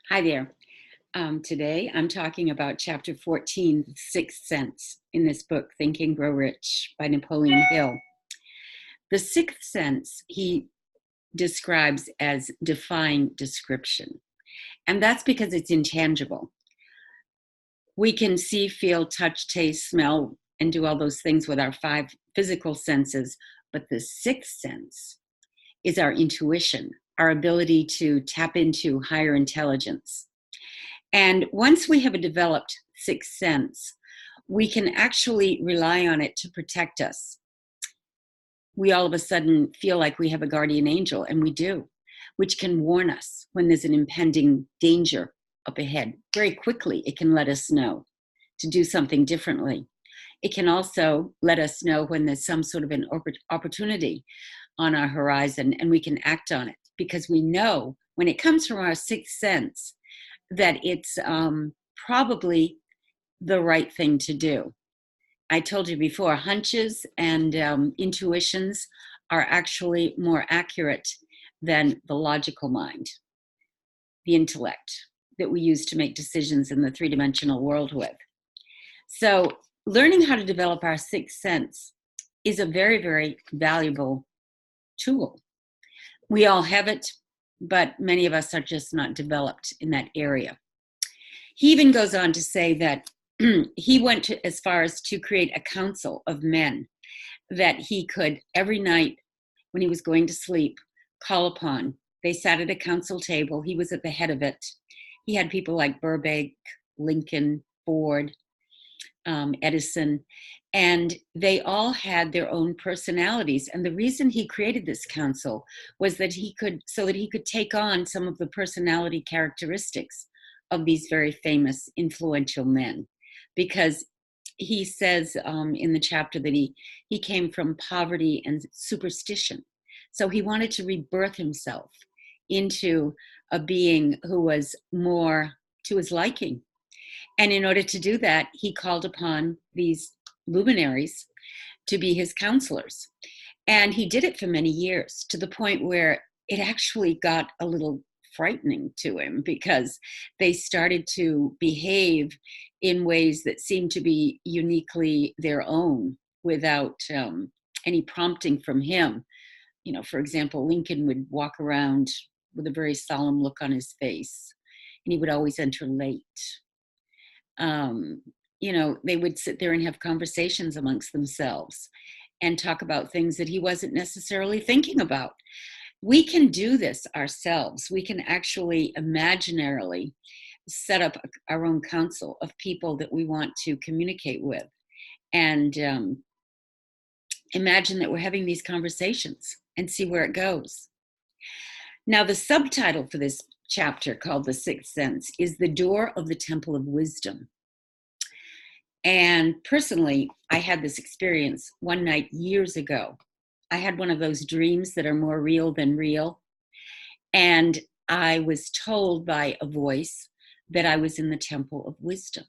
Hi there. Today I'm talking about chapter 14, The Sixth Sense, in this book, Think and Grow Rich by Napoleon Hill. The sixth sense he describes as defying description, and that's because it's intangible. We can see, feel, touch, taste, smell, and do all those things with our five physical senses, but the sixth sense is our intuition, our ability to tap into higher intelligence. And once we have a developed sixth sense, we can actually rely on it to protect us. We all of a sudden feel like we have a guardian angel, and we do, which can warn us when there's an impending danger up ahead. Very quickly, it can let us know to do something differently. It can also let us know when there's some sort of an opportunity on our horizon, and we can act on it because we know when it comes from our sixth sense that it's probably the right thing to do. I told you before, hunches and intuitions are actually more accurate than the logical mind, the intellect that we use to make decisions in the three-dimensional world with. So learning how to develop our sixth sense is a very, very valuable tool. We all have it, but many of us are just not developed in that area. He even goes on to say that he went as far as to create a council of men that he could every night when he was going to sleep call upon. They sat at a council table. He was at the head of it. He had people like Burbank, Lincoln, Ford, Edison, and they all had their own personalities. And the reason he created this council was that he could take on some of the personality characteristics of these very famous, influential men. Because he says in the chapter that he came from poverty and superstition. So he wanted to rebirth himself into a being who was more to his liking. And in order to do that, he called upon these luminaries to be his counselors. And he did it for many years, to the point where it actually got a little frightening to him, because they started to behave in ways that seemed to be uniquely their own without any prompting from him. You know, for example, Lincoln would walk around with a very solemn look on his face, and he would always enter late. They would sit there and have conversations amongst themselves and talk about things that he wasn't necessarily thinking about. We can do this ourselves. We can actually imaginarily set up our own council of people that we want to communicate with, and imagine that we're having these conversations and see where it goes. Now, the subtitle for this chapter, called The Sixth Sense, is The Door of the Temple of Wisdom. And personally, I had this experience one night years ago. I had one of those dreams that are more real than real. And I was told by a voice that I was in the Temple of Wisdom.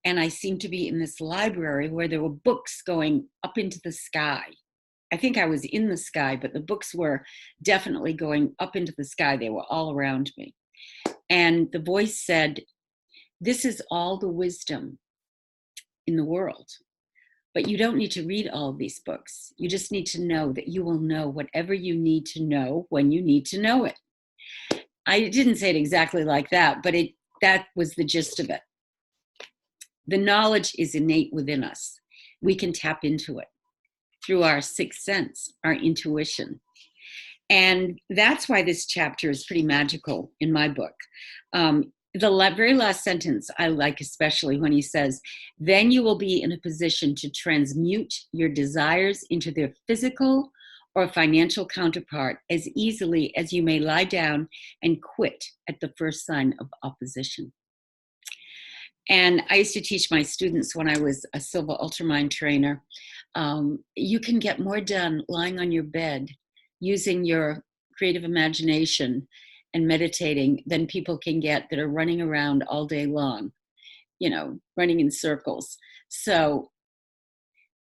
And I seemed to be in this library where there were books going up into the sky. I think I was in the sky, but the books were definitely going up into the sky. They were all around me. And the voice said, "This is all the wisdom in the world. But you don't need to read all of these books. You just need to know that you will know whatever you need to know when you need to know it." I didn't say it exactly like that, but that was the gist of it. The knowledge is innate within us. We can tap into it through our sixth sense, our intuition. And that's why this chapter is pretty magical in my book. The very last sentence I like especially, when he says, "Then you will be in a position to transmute your desires into their physical or financial counterpart as easily as you may lie down and quit at the first sign of opposition." And I used to teach my students when I was a Silva Ultramind trainer, you can get more done lying on your bed using your creative imagination and meditating than people can get that are running around all day long, running in circles. So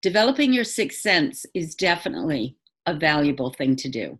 developing your sixth sense is definitely a valuable thing to do.